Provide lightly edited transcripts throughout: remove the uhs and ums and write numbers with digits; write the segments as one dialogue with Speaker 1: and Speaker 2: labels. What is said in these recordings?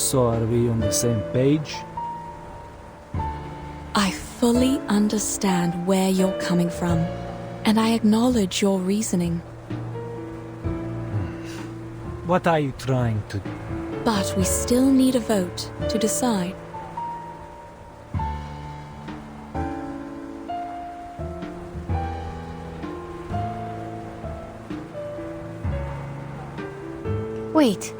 Speaker 1: So are we on the same page?
Speaker 2: I fully understand where you're coming from, and I acknowledge your reasoning.
Speaker 1: What are you trying to do?
Speaker 2: But we still need a vote to decide.
Speaker 3: Wait.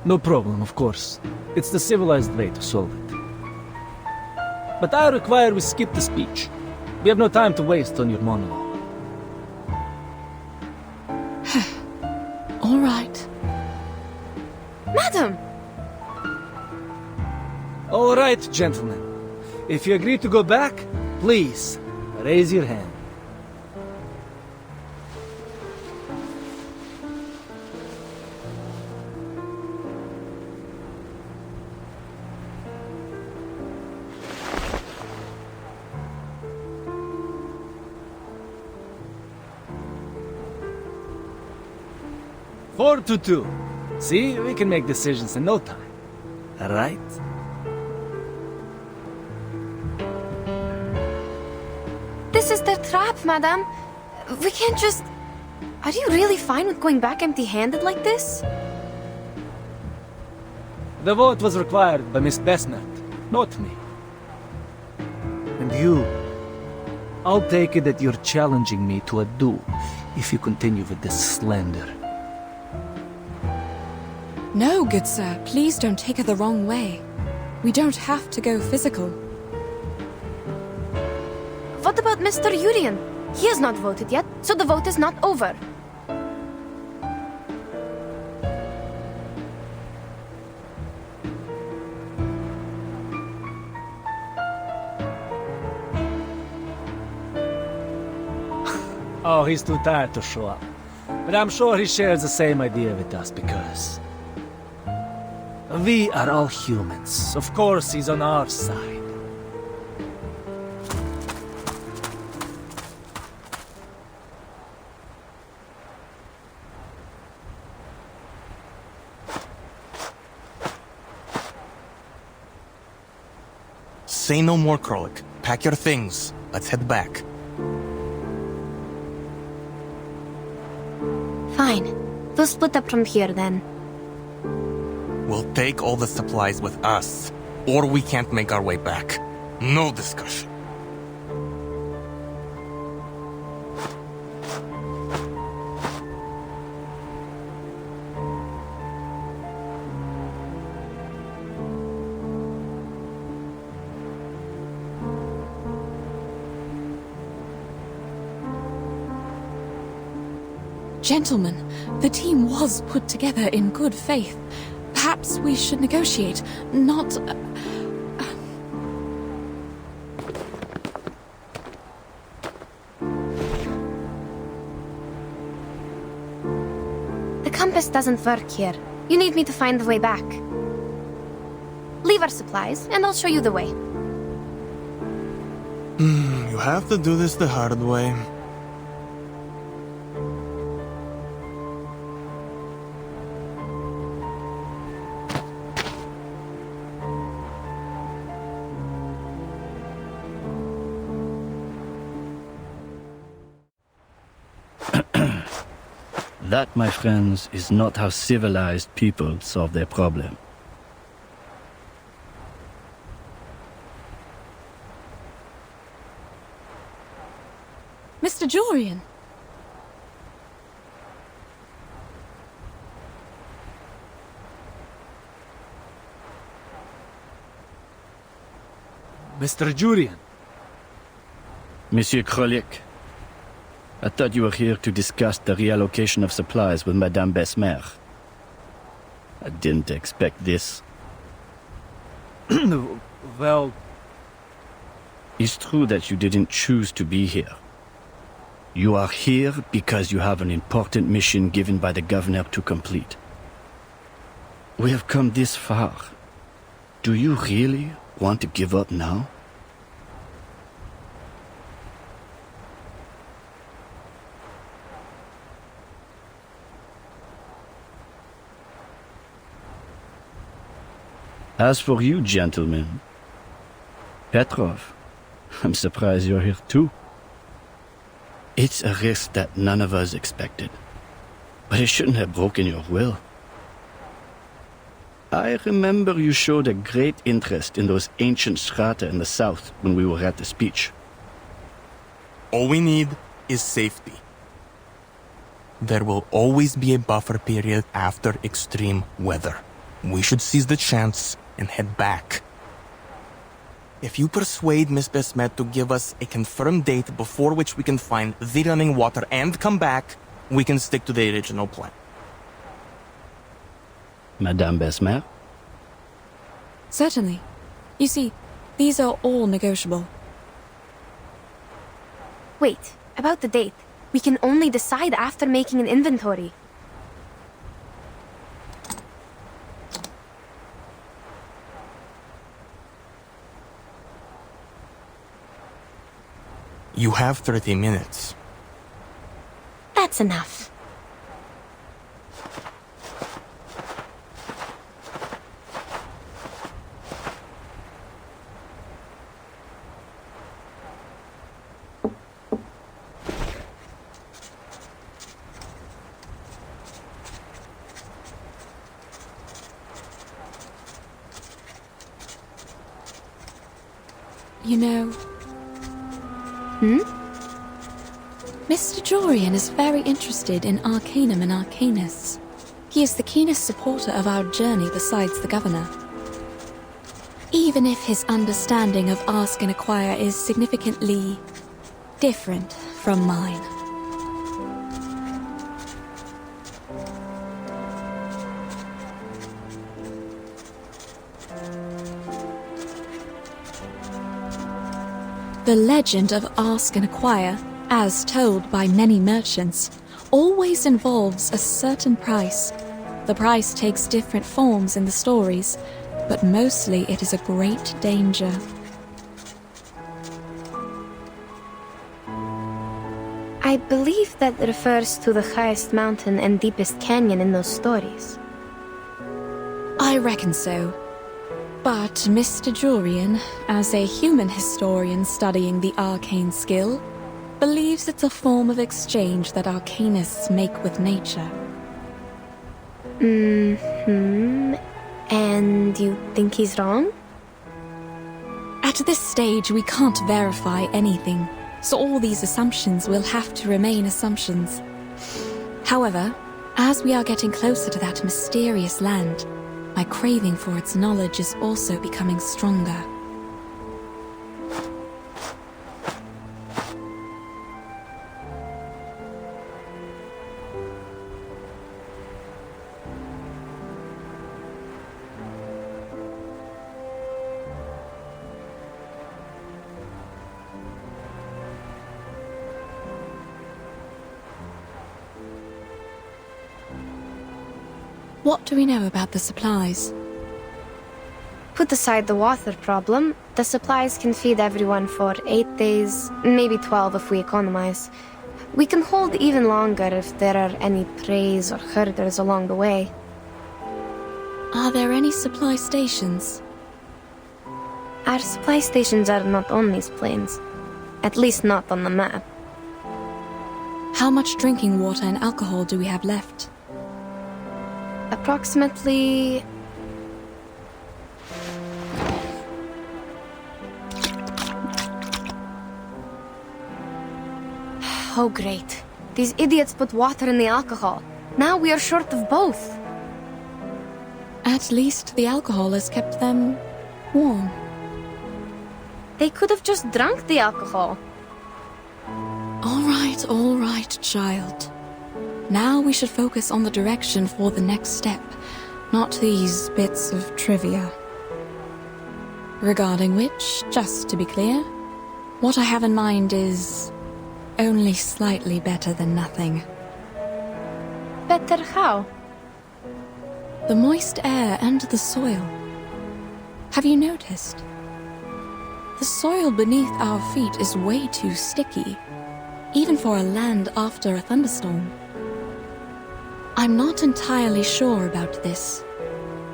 Speaker 1: No problem, of course. It's the civilized way to solve it. But I require we skip the speech. We have no time to waste on your monologue.
Speaker 2: All right.
Speaker 3: Madam!
Speaker 1: All right, gentlemen. If you agree to go back, please, raise your hand. Four to two. See, we can make decisions in no time. Right?
Speaker 3: This is the trap, madam. We can't just... Are you really fine with going back empty-handed like this?
Speaker 1: The vote was required by Miss Besnard, not me. And you, I'll take it that you're challenging me to a duel if you continue with this slander.
Speaker 2: No, good sir. Please don't take it the wrong way. We don't have to go physical.
Speaker 3: What about Mr. Urian? He has not voted yet, so the vote is not over.
Speaker 1: Oh, he's too tired to show up. But I'm sure he shares the same idea with us because... we are all humans. Of course, he's on our side.
Speaker 4: Say no more, Krolik. Pack your things. Let's head back.
Speaker 3: Fine. We'll split up from here then.
Speaker 4: We'll take all the supplies with us, or we can't make our way back. No discussion.
Speaker 2: Gentlemen, the team was put together in good faith. Perhaps we should negotiate, not...
Speaker 3: The compass doesn't work here. You need me to find the way back. Leave our supplies, and I'll show you the way.
Speaker 4: You have to do this the hard way.
Speaker 5: That, my friends, is not how civilized people solve their problem.
Speaker 2: Mr. Jorian!
Speaker 1: Mr. Jurian.
Speaker 5: Monsieur Krolik, I thought you were here to discuss the reallocation of supplies with Madame Besmer. I didn't expect this.
Speaker 1: Well...
Speaker 5: It's true that you didn't choose to be here. You are here because you have an important mission given by the governor to complete. We have come this far. Do you really want to give up now? As for you, gentlemen, Petrov, I'm surprised you're here too. It's a risk that none of us expected, but it shouldn't have broken your will. I remember you showed a great interest in those ancient strata in the south when we were at the speech.
Speaker 4: All we need is safety. There will always be a buffer period after extreme weather. We should seize the chance and head back. If you persuade Miss Besmet to give us a confirmed date before which we can find the running water and come back, we can stick to the original plan.
Speaker 5: Madame Besmet?
Speaker 2: Certainly. You see, these are all negotiable.
Speaker 3: Wait, about the date. We can only decide after making an inventory.
Speaker 4: You have 30 minutes.
Speaker 3: That's enough.
Speaker 2: You know... Mr. Jorian is very interested in Arcanum and Arcanists. He is the keenest supporter of our journey besides the Governor. Even if his understanding of Ask and Acquire is significantly different from mine. The legend of Ask and Acquire, as told by many merchants, always involves a certain price. The price takes different forms in the stories, but mostly it is a great danger.
Speaker 3: I believe that refers to the highest mountain and deepest canyon in those stories.
Speaker 2: I reckon so. But Mr. Jorian, as a human historian studying the arcane skill, believes it's a form of exchange that arcanists make with nature.
Speaker 3: And you think he's wrong?
Speaker 2: At this stage, we can't verify anything, so all these assumptions will have to remain assumptions. However, as we are getting closer to that mysterious land, my craving for its knowledge is also becoming stronger. What do we know about the supplies?
Speaker 3: Put aside the water problem, the supplies can feed everyone for 8 days, maybe 12 if we economize. We can hold even longer if there are any preys or herders along the way.
Speaker 2: Are there any supply stations?
Speaker 3: Our supply stations are not on these plains. At least not on the map.
Speaker 2: How much drinking water and alcohol do we have left?
Speaker 3: Approximately... Oh great. These idiots put water in the alcohol. Now we are short of both.
Speaker 2: At least the alcohol has kept them warm.
Speaker 3: They could have just drunk the alcohol.
Speaker 2: All right, child. Now we should focus on the direction for the next step, not these bits of trivia. Regarding which, just to be clear, what I have in mind is only slightly better than nothing.
Speaker 3: Better how?
Speaker 2: The moist air and the soil. Have you noticed? The soil beneath our feet is way too sticky, even for a land after a thunderstorm. I'm not entirely sure about this,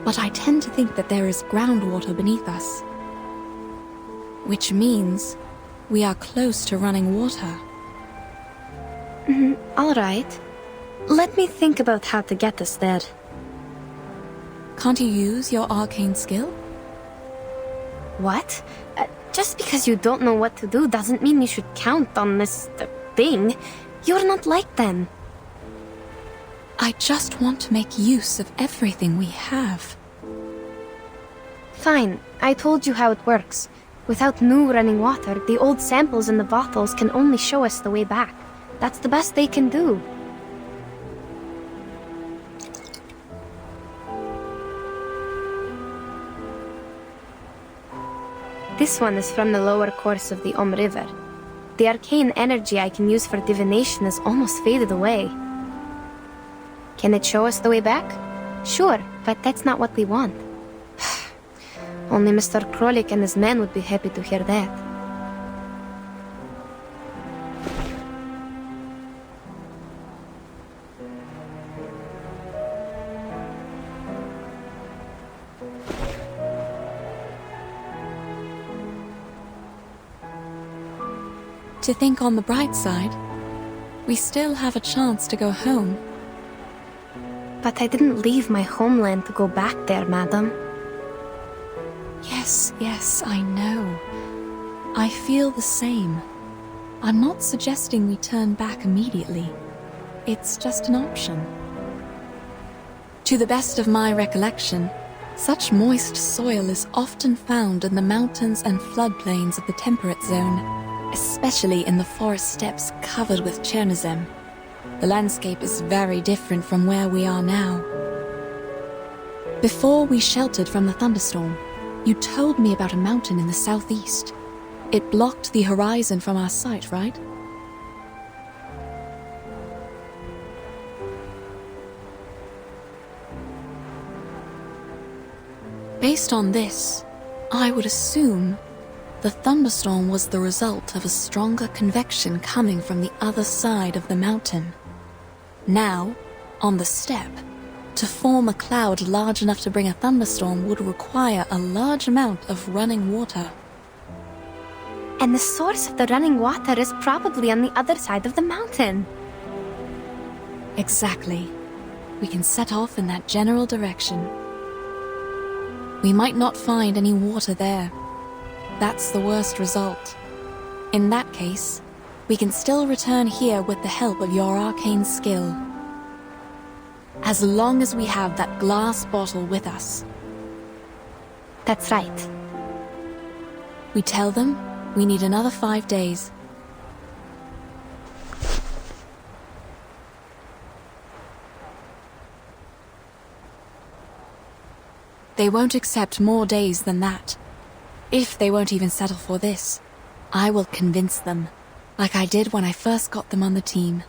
Speaker 2: but I tend to think that there is groundwater beneath us. Which means we are close to running water.
Speaker 3: All right. Let me think about how to get us there.
Speaker 2: Can't you use your arcane skill?
Speaker 3: What? Just because you don't know what to do doesn't mean you should count on this thing. You're not like them.
Speaker 2: I just want to make use of everything we have.
Speaker 3: Fine, I told you how it works. Without new running water, the old samples in the bottles can only show us the way back. That's the best they can do. This one is from the lower course of the River. The arcane energy I can use for divination has almost faded away. Can it show us the way back? Sure, but that's not what we want. Only Mr. Krolik and his men would be happy to hear that.
Speaker 2: To think on the bright side, we still have a chance to go home.
Speaker 3: But I didn't leave my homeland to go back there, madam.
Speaker 2: Yes, I know. I feel the same. I'm not suggesting we turn back immediately. It's just an option. To the best of my recollection, such moist soil is often found in the mountains and floodplains of the temperate zone, especially in the forest steppes covered with Chernozem. The landscape is very different from where we are now. Before we sheltered from the thunderstorm, you told me about a mountain in the southeast. It blocked the horizon from our sight, right? Based on this, I would assume the thunderstorm was the result of a stronger convection coming from the other side of the mountain. Now, on the steppe, to form a cloud large enough to bring a thunderstorm would require a large amount of running water.
Speaker 3: And the source of the running water is probably on the other side of the mountain.
Speaker 2: Exactly. We can set off in that general direction. We might not find any water there. That's the worst result. In that case, we can still return here with the help of your arcane skill. As long as we have that glass bottle with us.
Speaker 3: That's right.
Speaker 2: We tell them we need another 5 days. They won't accept more days than that. If they won't even settle for this, I will convince them, like I did when I first got them on the team.